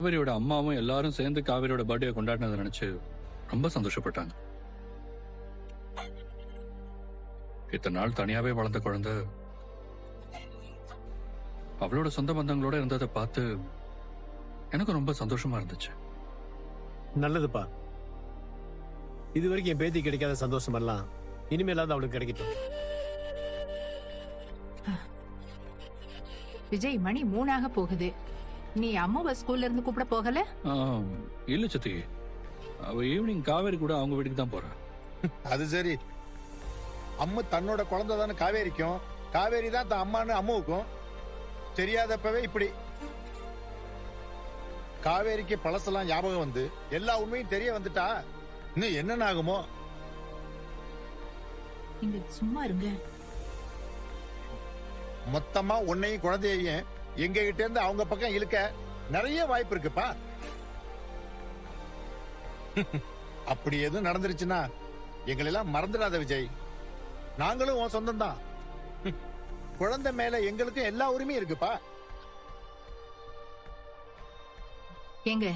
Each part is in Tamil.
காவேரியோட அம்மாவும் எல்லாரும் சேர்ந்து காவேரியோட பர்த்டே கொண்டாடினதை நினைச்சு ரொம்ப சந்தோஷப்பட்டாங்க. இத்தனை நாள் தனியாவே வளர்ந்த குழந்தை அவளோட சொந்த பந்தங்களோட இருந்ததை பார்த்து எனக்கு ரொம்ப சந்தோஷமா இருந்துச்சு. நல்லதுப்பா. இதுவரைக்கும் என் பேத்தி கிடைக்காத சந்தோஷம் எல்லாம் இனிமேலாவது அவளுக்கு கிடைக்கட்டும். விஜய், மணி 3 போகுது. நீ அம்மாவை ஸ்கூல்ல இருந்து கூப்பிட போகல? இல்ல சித்தி, அவ ஈவினிங் காவேரி கூட அவங்க வீட்டுக்கு தான் போறா. அது சரி, அம்மு தன்னோட குழந்தை தானே காவேரிக்கும், காவேரி தான் தன் அம்மான்னு அம்முவுக்கும். தெரியாதப்பவே இப்படி. காவேரிக்கு பழசெல்லாம் ஞாபகம் வந்து எல்லா உண்மையும் தெரிய வந்துட்டா இன்னும் என்னென்ன ஆகுமோ? நீங்க சும்மா இருங்க. மொத்தமா உன்னையும் குழந்தையையும் எங்க கிட்ட இருந்து அவங்க பக்கம் இழுக்க நிறைய வாய்ப்பு இருக்குப்பா. அப்படி எதுவும் நடந்துருச்சுன்னா எங்களெல்லாம் மறந்துடாத விஜய். நாங்களும் உன் சொந்தம் தான். குழந்தை மேல எங்களுக்கும் எல்லா உரிமையும் இருக்குப்பா. ஏங்க,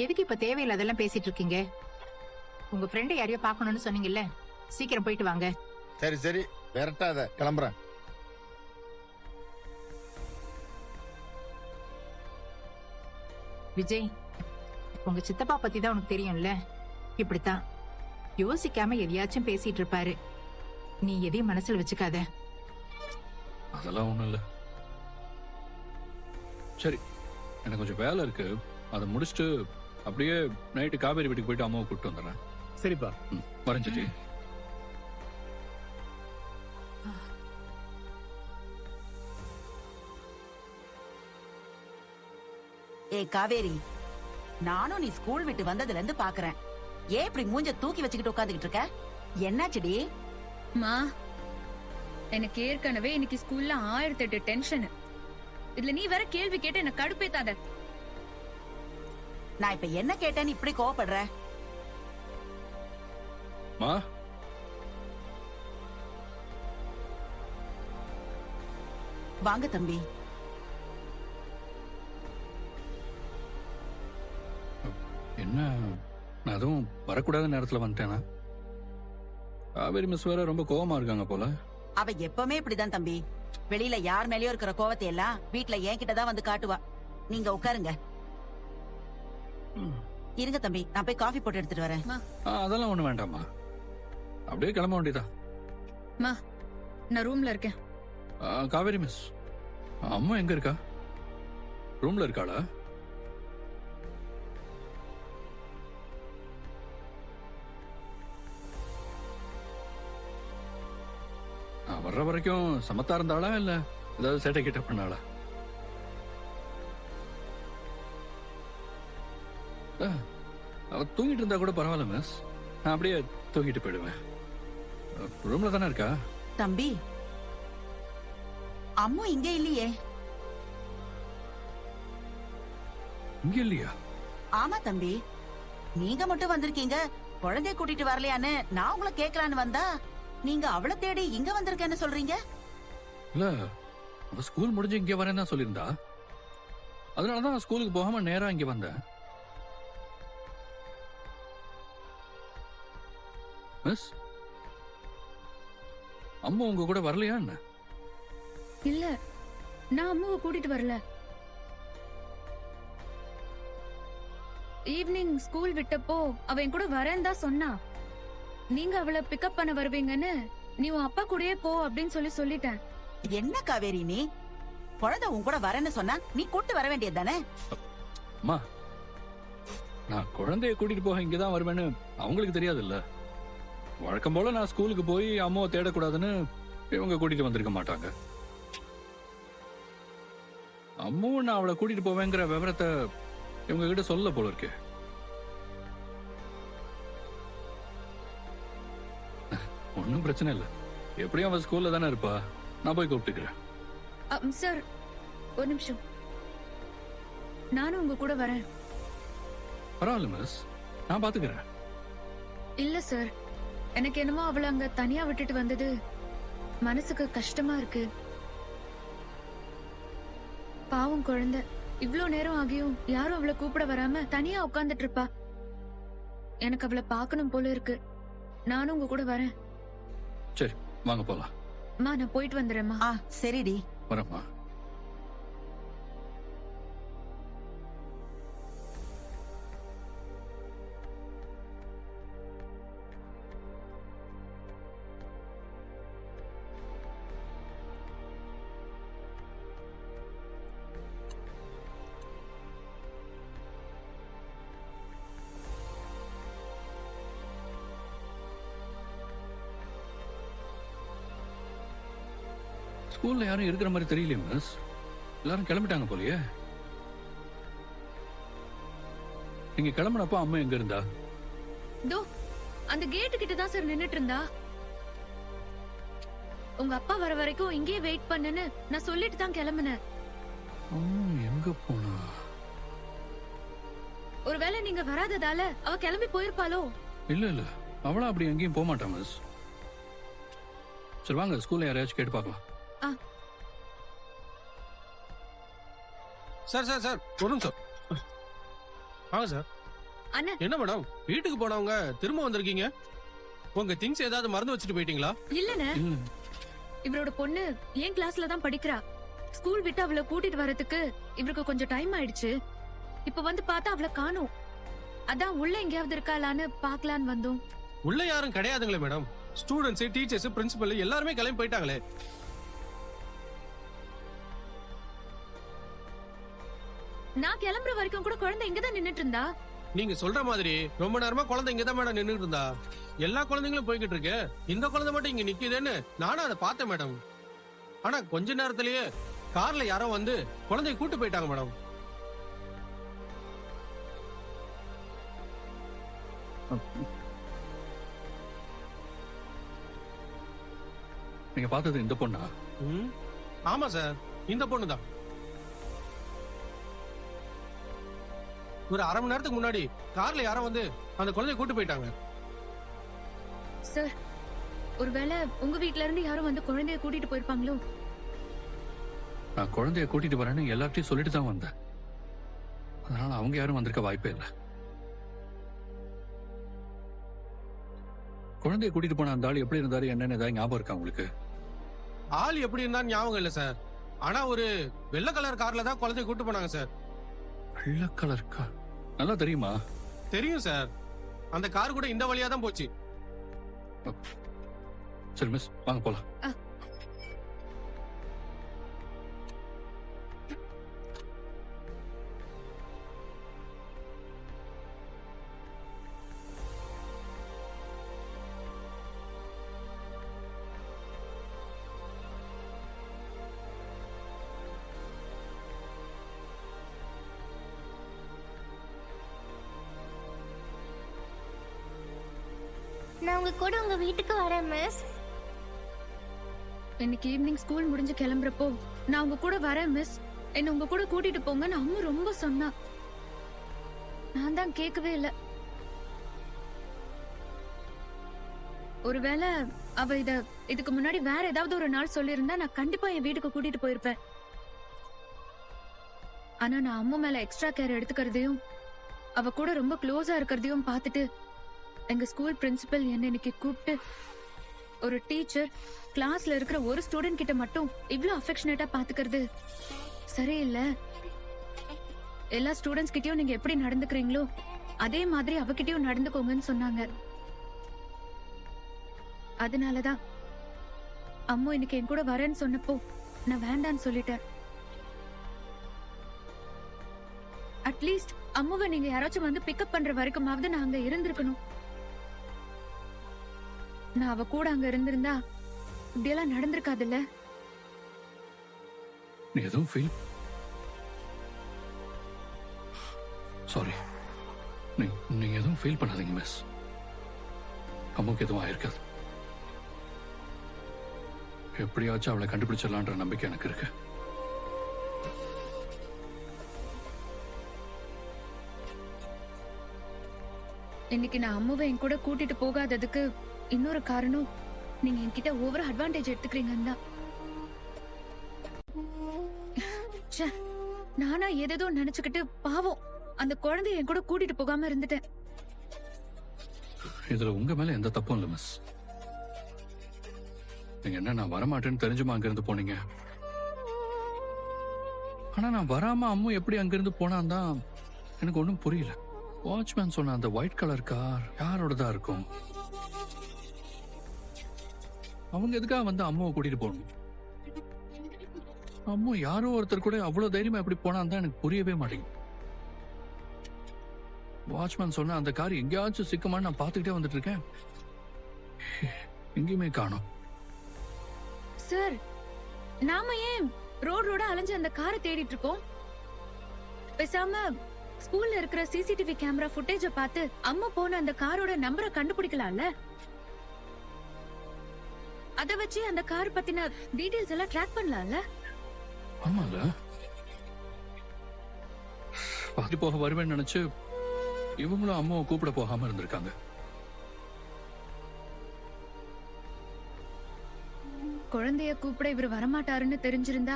எதுக்கு இப்ப தேவையில்லாதெல்லாம் பேசிட்டு இருக்கீங்க? உங்க ஃப்ரெண்டை யாரையோ பாக்கணும்னு சொன்னீங்கல்ல, சீக்கிரம் போயிட்டு வாங்க. சரி சரி, விரட்டாத, கிளம்புறேன். விஜய், உங்க சித்தப்பா பத்தி தான் உனக்கு தெரியும்ல. இப்படித்தான் யோசிக்காம எதையாச்சும் பேசிட்டு இருப்பாரு. நீ எதையும் மனசுல வச்சுக்காத. அதெல்லாம் ஒண்ணும் இல்ல. சரி, எனக்கு கொஞ்சம் வேலை இருக்கு, அதை முடிச்சுட்டு அப்படியே நைட்டு காவேரி வீட்டுக்கு போயிட்டு அம்மாவை கூப்பிட்டு வந்துடுறேன். சரிப்பா. வரேன் சித்தி. ஏ காவேரி, நானும் நீ ஸ்கூல் விட்டு வந்ததுல இருந்து பாக்குறேன். ஏன் இப்படி மூஞ்ச தூக்கி வச்சுக்கிட்டு உட்காந்துக்கிட்டு இருக்க? என்னாச்சுடி? மா, எனக்கு ஏற்கனவே இன்னைக்கு ஸ்கூல்ல 1008 டென்ஷன். இதுல நீ வேற கேள்வி கேட்டு என்ன கடுப்பேத்தாத. நான் இப்ப என்ன கேட்டேன்னு இப்படி கோவப்படுற? மா, வாங்க தம்பி. என்ன, நான் அதுவும் வரக்கூடாத நேரத்துல வந்துட்டேனா? காவேரி மிஸ் வேற ரொம்ப கோவமா இருக்காங்க போல. அவ எப்பவுமே இப்படிதான் தம்பி. வெளியில யார் மேலயோ இருக்கிற கோவத்தை எல்லாம் வீட்டுல என்கிட்டதான் வந்து காட்டுவா. நீங்க உட்காருங்க. இருங்க தம்பி, நான் போய் காஃபி போட்டு எடுத்துட்டு வரேன். அதெல்லாம் ஒண்ணு வேண்டாமா, அப்படியே கிளம்ப வேண்டியதா. மா, நான் ரூம்ல இருக்கேன். காவேரி மிஸ், அம்மா எங்க இருக்கா? ரூம்ல இருக்காளா? வர்ற வரைக்கும் சமத்தா இருந்தாளா இல்ல ஏதாவது சேட்டை கிட்ட பண்ணாளா? அவ தூங்கிட்டு இருந்தா கூட பரவாயில்ல மிஸ், நான் அப்படியே தூங்கிட்டு போயிடுவேன். ரூம்ல தானே இருக்கா? தம்பி, அம்மா இங்க இல்லையே. இங்க இல்லையா? ஆமா தம்பி, நீங்க மட்டும் வந்திருக்கீங்க, குழந்தைய கூட்டிட்டு வரலையான்னு நான் உங்களை கேட்கலான்னு வந்தா நீங்க அவளை தேடி இங்க வந்திருக்கேன்னு சொல்றீங்க. இல்ல, அவ ஸ்கூல் முடிஞ்சு இங்க வரேன்னு தான் சொல்லியிருந்தா. அதனாலதான் ஸ்கூலுக்கு போகாம நேரா இங்க வந்தேன். மிஸ், அம்மா உங்க கூட வரலையா என்ன? இல்ல, நான் அம்மாவை கூட்டிட்டு வரல. ஈவினிங் ஸ்கூல் விட்டப்போ அவ என் கூட வரேன்னு தான் சொன்னா. நீங்க அவளை பிக்கப் பண்ண வருவீங்கன்னு நீ உன் அப்பா கூடயே போ அப்படின்னு சொல்லிட்டேன். என்ன காவேரி நீ? குழந்தை உன் கூட வரேன்னு சொன்னா நீ கூட்டு வர வேண்டியது தானே? அம்மா, நான் குழந்தைய கூட்டிட்டு போக இங்கதான் வருவேன்னு அவங்களுக்கு தெரியாது இல்ல. வழக்கம் போல நான் ஸ்கூலுக்கு போய் அம்மாவை தேடக்கூடாதுன்னு இவங்க கூட்டிட்டு வந்திருக்க மாட்டாங்க. அம்மாவும் நான் அவளை கூட்டிட்டு போவேங்கிற விவரத்தை இவங்க கிட்ட சொல்ல போல இருக்கு. ஒன்னும் பிரச்சனை இல்ல, எப்படியும் அவன் ஸ்கூல்ல தானே இருப்பா, நான் போய் கூப்பிட்டுக்கிறேன். சார், ஒரு நிமிஷம், நானும் உங்க கூட வரேன். பரவாயில்ல மிஸ், நான் பாத்துக்கிறேன். இல்ல சார், எனக்கு என்னமோ அவளை அங்க தனியா விட்டுட்டு வந்தது மனசுக்கு கஷ்டமா இருக்கு. பாவம் குழந்தை. இவ்ளோ நேரம் ஆகியும் யாரும் அவளை கூப்பிட வராம தனியா உட்கார்ந்துட்டு இருப்பா. எனக்கு அவளை பார்க்கணும் போல இருக்கு. நானும் உங்க கூட வரேன். சரி வாங்க போலாம். அம்மா நான் போயிட்டு வந்துடுறேம்மா. சரிடி. வரேம்மா. ஸ்கூல்ல யாரும் இருக்கிற மாதிரி தெரியலையே மிஸ். எல்லாரும் கிளம்பிட்டாங்க போலயே. நீங்க கிளம்பினப்போ அம்மா எங்க இருந்தா? தோ அந்த கேட்டு கிட்ட தான் சார் நின்னுட்டு இருந்தா. உங்க அப்பா வர வரைக்கும் இங்கேயே வெயிட் பண்ணுன்னு நான் சொல்லிட்டு தான் கிளம்பினேன். எங்க போனா? ஒருவேளை நீங்க வராததால அவ கிளம்பி போயிருப்பாளோ? இல்ல இல்ல, அவளா அப்படி எங்கேயும் போக மாட்டான் மிஸ். சரி வாங்க ஸ்கூல்ல யாரையாச்சும் கேட்டு பார்க்கலாம். சார் சார் சார் ஒரு நிமிஷம் வாங்க சார். அண்ணா என்ன மேடம் வீட்டுக்கு போனவங்க திரும்ப வந்திருக்கீங்க? உங்க திங்ஸ் ஏதாவது மறந்து வச்சுட்டு போயிட்டீங்களா? இல்லண்ணே, இல்ல இவரோட பொண்ணு என் கிளாஸ்ல தான் படிக்கிறா. ஸ்கூல் விட்டு அவளை கூட்டிட்டு வரதுக்கு இவருக்கு கொஞ்சம் டைம் ஆயிடுச்சு. இப்ப வந்து பார்த்தா அவளை காணோம். அதான் உள்ள எங்கேயாவது இருக்காளான்னு பாக்கலான்னு வந்தோம். உள்ள யாரும் கிடையாதுங்களே மேடம். ஸ்டூடெண்ட்ஸ், டீச்சர்ஸ், பிரின்சிபல் எல்லாருமே கிளம்பி போயிட்டாங்களே. நான் கிளம்புற வரைக்கும் கூட குழந்தை இங்கதான் நின்னுட்டு இருந்தா. நீங்க சொல்ற மாதிரி ரொம்ப நேரமா குழந்தை இங்கதான் மேடம் நின்னுட்டு இருந்தா. எல்லா குழந்தைங்களும் போய்கிட்டு இருக்கு, இந்த குழந்தை மட்டும் இங்க நிக்குதுன்னு நானும் அதை பார்த்தேன் மேடம். ஆனா கொஞ்ச நேரத்திலேயே கார்ல யாரோ வந்து குழந்தைய கூட்டு போயிட்டாங்க மேடம். நீங்க பார்த்தது இந்த பொண்ணா? ஆமா சார், இந்த பொண்ணு தான். ஒரு அரை மணி நேரத்துக்கு முன்னாடி கார்ல யாரோ வந்து அந்த குழந்தைய கூட்டு போயிட்டாங்க. சார், ஒருவேளை உங்க வீட்ல இருந்து யாரும் வந்து குழந்தைய கூட்டிட்டு போயிருப்பாங்களோ? நான் குழந்தைய கூட்டிட்டு வரேன்னு எல்லார்ட்டையும் சொல்லிட்டு தான் வந்தேன். அதனால அவங்க யாரும் வந்திருக்க வாய்ப்பே இல்லை. குழந்தைய கூட்டிட்டு போன அந்த ஆள் எப்படி இருந்தாரு என்னன்னு ஏதாவது ஞாபகம் இருக்கா உங்களுக்கு? ஆள் எப்படி இருந்தான்னு ஞாபகம் இல்ல சார். ஆனா ஒரு வெள்ளை கலர் கார்ல தான் குழந்தைய கூட்டு போனாங்க சார். வெள்ளை கலர் கார்? நல்லா தெரியுமா? தெரியும் சார், அந்த கார் கூட இந்த வழியா தான் போச்சு. சரி மிஸ் வாங்க போலாம். நான் உங்க கூட உங்க வீட்டுக்கு வரேன் மிஸ். இன்னைக்கு ஈவினிங் ஸ்கூல் முடிஞ்சு கிளம்புறப்போ நான் உங்க கூட வரேன் மிஸ், என்ன உங்க கூட கூட்டிட்டு போங்கன்னு அம்மா ரொம்ப சொன்னா. நான் தான் கேட்கவே இல்ல. ஒருவேளை அவ இதுக்கு முன்னாடி வேற ஏதாவது ஒரு நாள் சொல்லியிருந்தா நான் கண்டிப்பா என் வீட்டுக்கு கூட்டிட்டு போயிருப்பேன். ஆனா நான் அம்மா மேல எக்ஸ்ட்ரா கேர் எடுத்துக்கிறதையும் அவ கூட ரொம்ப க்ளோஸா இருக்கிறதையும் பார்த்துட்டு எங்க ஸ்கூல் பிரின்சிபல் என்ன இன்னைக்கு கூப்பிட்டு, ஒரு டீச்சர் கிளாஸ்ல இருக்கிற ஒரு ஸ்டூடெண்ட் கிட்ட மட்டும் இவ்ளோ அஃபெக்ஷனேட்டா பாத்துக்கிறது சரியில்லை. எல்லா ஸ்டூடெண்ட்ஸ் கிட்டயும் நீங்க எப்படி நடந்துக்கிறீங்களோ அதே மாதிரி அவகிட்டயும் நடந்துக்கோங்கன்னு சொன்னாங்க. அதனாலதான் அம்மா இன்னைக்கு என் கூட வரேன்னு சொன்னப்போ நான் வேண்டான்னு சொல்லிட்டேன். அட்லீஸ்ட் அம்மாவை நீங்க யாராச்சும் வந்து பிக்கப் பண்ற வரைக்குமாவது நான் அங்க இருந்திருக்கணும். நான் அவ கூட அங்க இருந்திருந்தா இப்படியெல்லாம் நடந்திருக்காதுல்ல. நீ எதுவும் ஃபீல் சாரி நீங்க எதுவும் ஃபீல் பண்ணாதீங்க மிஸ். அம்மாவுக்கு எதுவும் ஆயிருக்காது. எப்படியாச்சும் அவளை கண்டுபிடிச்சிடலான்ற நம்பிக்கை எனக்கு இருக்கு. இன்னைக்கு நான் அம்மாவை என் கூட கூட்டிட்டு போகாததுக்கு இன்னொரு காரணம் நீங்க என்கிட்ட ஓவர் அட்வான்டேஜ் எடுத்துக்கிறீங்கன்னு தான். நானா ஏதேதோ நினைச்சுக்கிட்டு பாவம் அந்த குழந்தைய என் கூட கூட்டிட்டு போகாம இருந்துட்டேன். இதுல உங்க மேல எந்த தப்பும் இல்ல மிஸ். நீங்க என்ன நான் வரமாட்டேன்னு தெரிஞ்சுமா அங்கிருந்து போனீங்க? ஆனா நான் வராம அம்மு எப்படி அங்கிருந்து போனான் தான் எனக்கு ஒண்ணும் புரியல. வாட்ச்மேன் சொன்ன அந்த ஒயிட் கலர் கார் யாரோடதா இருக்கும்? அவங்க எதுக்காக வந்து அம்மாவை கூட்டிட்டு போகணும்? அம்மா யாரோ ஒருத்தர் கூட அவ்வளவு தைரியமா எப்படி போனான்னு தான் எனக்கு புரியவே மாட்டேங்குது. வாட்ச்மேன் சொன்ன அந்த கார் எங்கேயாச்சும் சிக்குமான்னு நான் பாத்துக்கிட்டே வந்துட்டு இருக்கேன். எங்கேயுமே காணோம். சார், நாம ஏன் ரோடா அலைஞ்சு அந்த காரை தேடிட்டு இருக்கோம்? பேசாம ஸ்கூல்ல இருக்கிற சிசிடிவி கேமரா ஃபுட்டேஜ பார்த்து அம்மா போன அந்த காரோட நம்பரை கண்டுபிடிக்கலாம்ல. அத வச்சு அந்த கார் பத்தின டீடைல்ஸ் எல்லாம் ட்ராக் பண்ணலாம்ல. ஆமால, பாதி போக வருவேன்னு நினைச்சு இவங்களும் அம்மாவை கூப்பிட போகாம இருந்திருக்காங்க. குழந்தைய கூப்பிட இவர் வரமாட்டாருன்னு தெரிஞ்சிருந்தா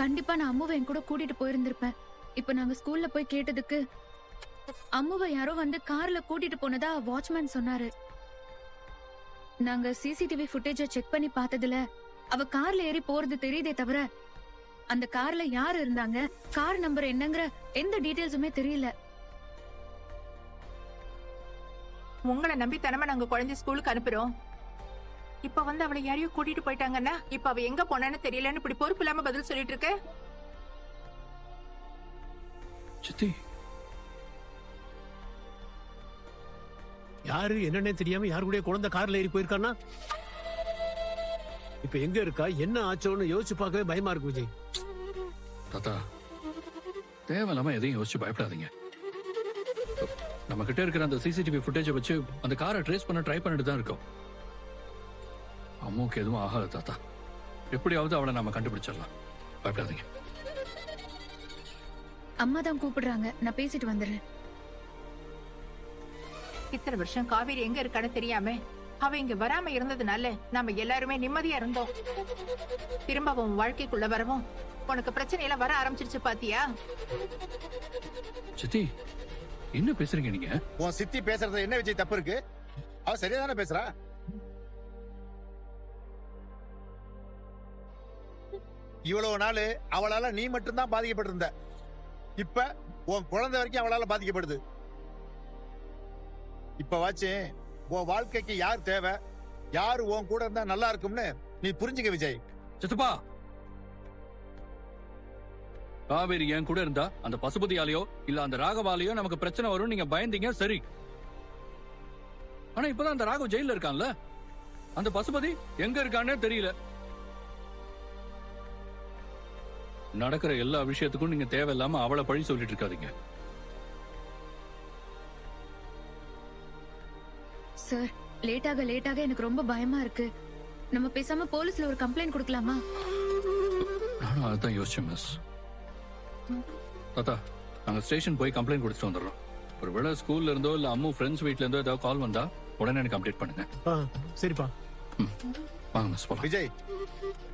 கண்டிப்பா நான் அம்முவை என் கூட கூட்டிட்டு போயிருந்திருப்பேன். இப்ப நாங்க ஸ்கூல்ல போய் கேட்டதுக்கு அம்முவை யாரோ வந்து கார்ல கூட்டிட்டு போனதா வாட்ச்மேன் சொன்னாரு. நாங்க சிசிடிவி ஃபுட்டேஜ செக் பண்ணி பார்த்ததுல அவ கார்ல ஏறி போறது தெரியுதே தவிர அந்த கார்ல யார் இருந்தாங்க, கார் நம்பர் என்னங்கிற எந்த டீடைல்ஸுமே தெரியல. உங்களை நம்பி தானமா நாங்க குழந்தை ஸ்கூலுக்கு அனுப்புறோம். இப்ப வந்து அவளை யாரையும் கூட்டிட்டு போயிட்டாங்கன்னா இப்ப அவ எங்க போனான்னு தெரியலன்னு இப்படி பொறுப்பு இல்லாம பதில் சொல்லிட்டு இருக்க. சித்தி, யாரு என்னன்னே தெரியாம யாரு கூட குழந்தை கார்ல ஏறி போயிருக்கான்னா இப்ப எங்க இருக்கா, என்ன ஆச்சோன்னு யோசிச்சு பார்க்கவே பயமா இருக்கு விஜய். தாத்தா, தேவையில்லாம எதையும் யோசிச்சு பயப்படாதீங்க. நம்ம கிட்ட இருக்கிற அந்த சிசிடிவி ஃபுட்டேஜை வச்சு அந்த காரை ட்ரேஸ் பண்ண ட்ரை பண்ணிட்டு தான் இருக்கோம். அம்மாவுக்கு எதுவும் ஆகாது தாத்தா. எப்படியாவது அவளை நாம கண்டுபிடிச்சிடலாம். பயப்படாதீங்க. அம்மா தான் கூப்பிடுறாங்க, நான் பேசிட்டு வந்துடுறேன். இத்தனை வருஷம் காவேரி எங்க இருக்கான்னு தெரியாம அவ இங்க வராம இருந்ததுனால நாம எல்லாருமே நிம்மதியா இருந்தோம். திரும்ப அவன் வாழ்க்கைக்குள்ள வரவும் உனக்கு பிரச்சனை எல்லாம் வர ஆரம்பிச்சிருச்சு பாத்தியா? சித்தி, என்ன பேசுறீங்க நீங்க? உன் சித்தி பேசுறது என்ன விஜய் தப்பு இருக்கு? அவ சரியா தானே பேசுறா. இவ்வளவு நாள் அவளால நீ மட்டும்தான் பாதிக்கப்பட்டிருந்த. இப்ப உன் குழந்தை வரைக்கும் அவளால பாதிக்கப்படுது. இப்ப வாச்சு உன் வாழ்க்கைக்கு யார் தேவை, யாரு உன் கூட இருந்தா நல்லா இருக்கும்னு நீ புரிஞ்சுக்க விஜய். சித்தப்பா, காவேரி என் கூட இருந்தா அந்த பசுபதியாலேயோ இல்ல அந்த ராகவாலேயோ நமக்கு பிரச்சனை வரும் நீங்க பயந்தீங்க, சரி. ஆனா இப்பதான் அந்த ராகவ் ஜெயில இருக்கான்ல, அந்த பசுபதி எங்க இருக்கானே தெரியல. நடக்கிற எல்லா விஷயத்துக்கும் நீங்க தேவையில்லாம அவளை பழி சொல்லிட்டு இருக்காதீங்க. சார், லேட்டாக எனக்கு ரொம்ப பயமா இருக்கு. நம்ம பேசாம போலீஸ்ல ஒரு கம்ப்ளைண்ட் கொடுக்கலாமா? நானும் அதான் யோசிச்சேன் மிஸ். தாத்தா, நாங்க ஸ்டேஷன் போய் கம்ப்ளைண்ட் கொடுத்துட்டு வந்துடுறோம். ஒருவேளை ஸ்கூல்ல இருந்தோ இல்ல அம்மு ஃப்ரெண்ட்ஸ் வீட்ல இருந்தோ ஏதாவது கால் வந்தா உடனே எனக்கு கம்ப்ளீட் பண்ணுங்க. சரிப்பா. வாங்க மிஸ் போலாம். விஜய்,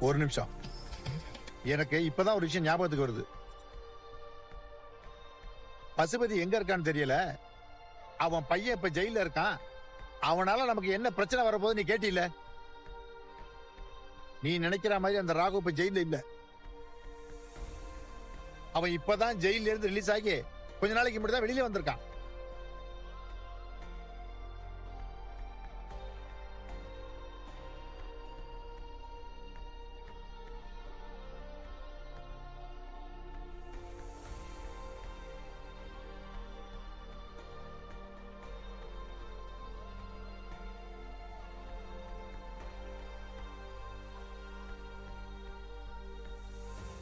ஒரு நிமிஷம். எனக்கு இப்பதான் ஒரு விஷயம் ஞாபகத்துக்கு வருது. பசுபதி எங்க இருக்கான்னு தெரியல. அவன் பையன் இப்ப ஜெயில இருக்கான். அவனால நமக்கு என்ன பிரச்சனை வரப்போது நீ கேட்டில? நீ நினைக்கிற மாதிரி அந்த ராகு இப்ப ஜெயில இல்ல. அவன் இப்பதான் ஜெயில இருந்து ரிலீஸ் ஆகி கொஞ்ச நாளைக்கு முன்னாடி தான் வெளியில வந்திருக்கான்.